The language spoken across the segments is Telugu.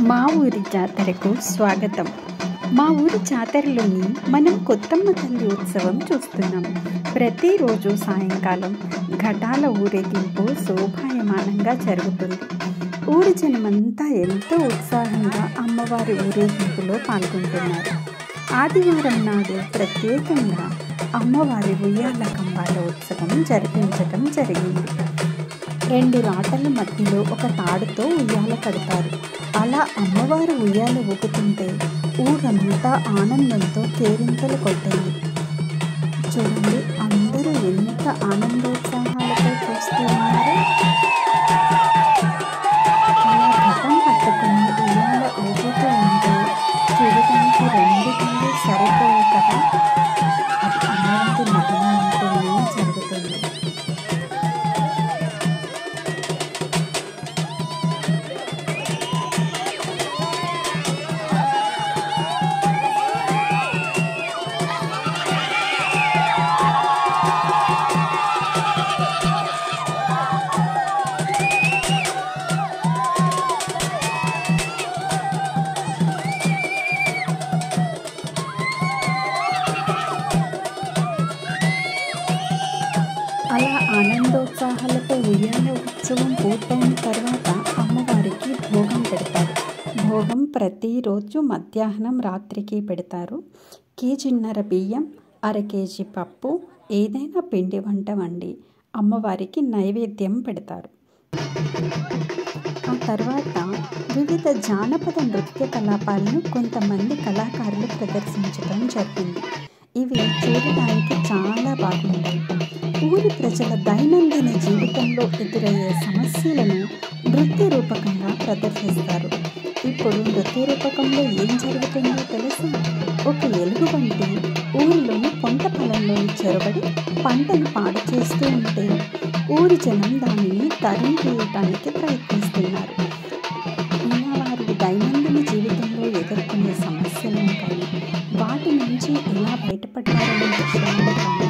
మా ఊరి జాతరకు స్వాగతం. మా ఊరి జాతరలోని మనం కొత్తమ్మ తల్లి ఉత్సవం చూస్తున్నాం. ప్రతిరోజు సాయంకాలం ఘటాల ఊరేగింపు శోభాయమానంగా జరుగుతుంది. ఊరి జనమంతా ఎంతో ఉత్సాహంగా అమ్మవారి ఊరేగింపులో పాల్గొంటున్నారు. ఆదివారం నాడు ప్రత్యేకంగా అమ్మవారి ఉయ్యాల కంబాల ఉత్సవం జరిపించటం జరిగింది. 2 రాటల మధ్యలో ఒక తాడుతో ఉయ్యాల కడతారు. అలా అమ్మవారు ఉయ్యాల ఊపుతుంటే ఊరంతా ఆనందంతో కేరింతలు కొట్టింది. చూడండి, అందరూ ఎంత ఆనందోత్సాహాలతో చూస్తూ ఉన్నారు. అలా ఘటం పట్టుకుని ఉయ్యాల ఊపుతూ ఉంటే చూడటానికి 2 కళ్ళు సరిపోవు కదా. అది అమ్మవారి మహిమ అంటేనే జరుగుతుంది. అలా ఆనందోత్సాహాలతో ఉయ్యాల ఉత్సవం పూర్తయిన తర్వాత అమ్మవారికి భోగం పెడతారు. భోగం ప్రతిరోజు మధ్యాహ్నం రాత్రికి పెడతారు. 1.5 కేజీ బియ్యం, 1/2 కేజీ పప్పు, ఏదైనా పిండి వంట వండి అమ్మవారికి నైవేద్యం పెడతారు. ఆ తర్వాత వివిధ జానపద నృత్య కలాపాలను కొంతమంది కళాకారులు ప్రదర్శించడం జరిగింది. ఇవి చూడడానికి చాలా బాగుంటాయి. ఊరి ప్రజల దైనందిన జీవితంలో ఎదురయ్యే సమస్యలను నృత్య రూపకంగా ప్రదర్శిస్తారు. ఇప్పుడు నృత్య రూపకంలో ఏం జరుగుతుందో తెలుసా? ఒక ఎలుగుబంటి ఊరిలోని పొంట పొలంలోని చొరబడి పంటను పాడు చేస్తూ ఉంటే ఊరి జనం దానిని తరిమి తీయటానికి ప్రయత్నిస్తున్నారు. ఇలా వారి దైనందిన జీవితంలో ఎదుర్కొనే సమస్యలను కానీ వాటి నుంచి ఎలా బయటపడ్డారనే విషయాన్ని కానీ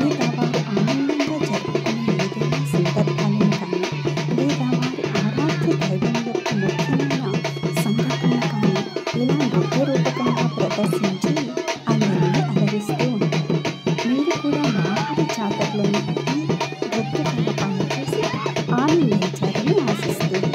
లేదా వారు ఆనందంగా జరుపుకునే ఏదైనా సందర్భాలను కానీ లేదా వారి ఆరాధ్య దైవం యొక్క ముఖ్యమైన సంఘటన కానీ ఇలా నృత్య రూపకంగా ప్రదర్శించి అందరినీ అలరిస్తూ ఉంటారు. మీరు కూడా మా ఊరి జాతరలోని ఈ నృత్య కలాపాలను చూసి ఆనందించారని ఆశిస్తుంది.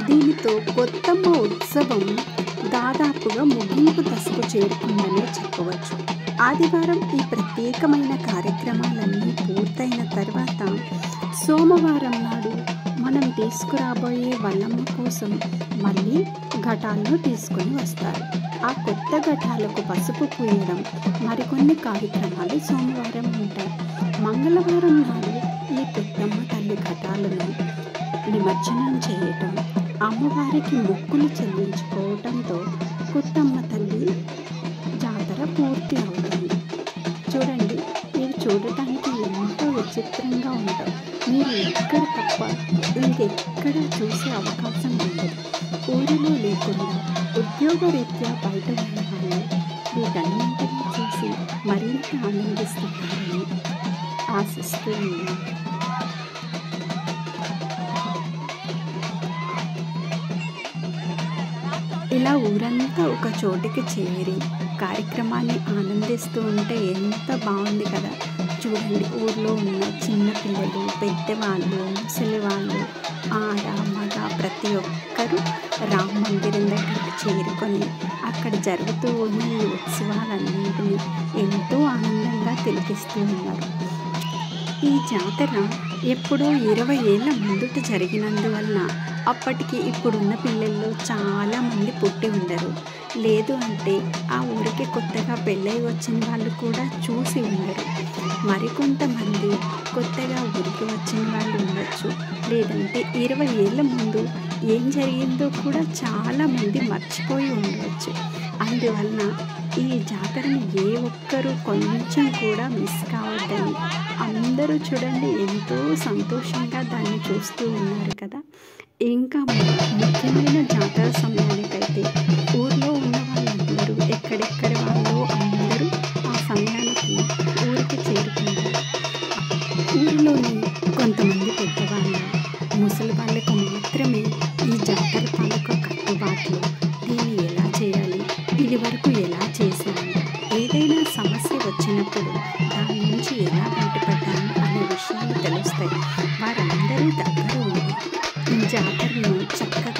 దీనితో కొత్తమ్మ ఉత్సవం దాదాపుగా ముగింపు దశకు చేరుకుందనే చెప్పవచ్చు. ఆదివారం ఈ ప్రత్యేకమైన కార్యక్రమాలన్నీ పూర్తయిన తర్వాత సోమవారం నాడు మనం తీసుకురాబోయే వల్లమ్మ కోసం మళ్ళీ ఘటాలను తీసుకొని వస్తారు. ఆ కొత్త ఘటాలకు పసుపు పూయడం, మరికొన్ని కార్యక్రమాలు సోమవారం ఉంటాయి. మంగళవారం నాడు ఈ పెద్దమ్మ తల్లి ఘటాలను నిమజ్జనం చేయటం, అమ్మవారికి మొక్కులు చెల్లించుకోవటంతో కొత్తమ్మ తల్లి జాతర పూర్తి అవుతుంది. చూడండి, ఇవి చూడటానికి ఎంతో విచిత్రంగా ఉంటాయి. మీరు ఎక్కడ తప్ప ఇంకెక్కడ చూసే అవకాశం ఉండదు. ఊరిలో లేకుండా ఉద్యోగరీత్యా బయట ఉన్న వాళ్ళు వీటన్నింటినీ చూసి మరింత ఆనందిస్తున్నారని ఆశిస్తూ ఉన్నాను. ఇలా ఊరంతా ఒక చోటికి చేరి కార్యక్రమాన్ని ఆనందిస్తూ ఉంటే ఎంత బాగుంది కదా. చూడండి, ఊర్లో ఉన్న చిన్న పిల్లలు, పెద్దవాళ్ళు, ముసలివాళ్ళు, ఆడ మగ ప్రతి ఒక్కరూ రామ మందిరం దగ్గరికి చేరుకొని అక్కడ జరుగుతూ ఉన్న ఈ ఉత్సవాలన్నింటినీ ఎంతో ఆనందంగా తిలకిస్తూ ఉన్నారు. ఈ జాతర ఎప్పుడో 20 ఏళ్ళ ముందుట జరిగినందువలన అప్పటికి ఇప్పుడున్న పిల్లల్లో చాలామంది పుట్టి ఉండరు. లేదు అంటే ఆ ఊరికి కొత్తగా పెళ్ళై వచ్చిన వాళ్ళు కూడా చూసి ఉండరు. మరికొంతమంది కొత్తగా ఊరికి వచ్చిన వాళ్ళు ఉండొచ్చు. లేదంటే 20 ఏళ్ళ ముందు ఏం జరిగిందో కూడా చాలామంది మర్చిపోయి ఉండవచ్చు. అందువలన ఈ జాతరని ఏ ఒక్కరూ కొంచెం కూడా మిస్ కావద్దని అందరూ చూడండి ఎంతో సంతోషంగా దాన్ని చూస్తూ ఉన్నారు కదా. ఇంకా ముఖ్యమైన జాతర సమయానికైతే ఊర్లో ఉన్న వాళ్ళందరూ ఎక్కడెక్కడ వాళ్ళు అందరూ ఆ సమయానికి ఊరికి చేరుకుంటారు. ఊరిలోని కొంతమంది పెద్దవాళ్ళు, ముసలి వాళ్ళకు మాత్రమే ఈ జాతర తాలూకా కట్టుబాట్లు, దీన్ని ఎలా చేయాలి, ఇది వరకు ఎలా చేశాము, ఏదైనా సమస్య వచ్చినప్పుడు దాని నుంచి ఎలా బయటపడ్డాము అనే విషయాలు తెలుస్తాయి. వారందరూ దగ్గర ఉండి ఈ జాతరను చక్కగా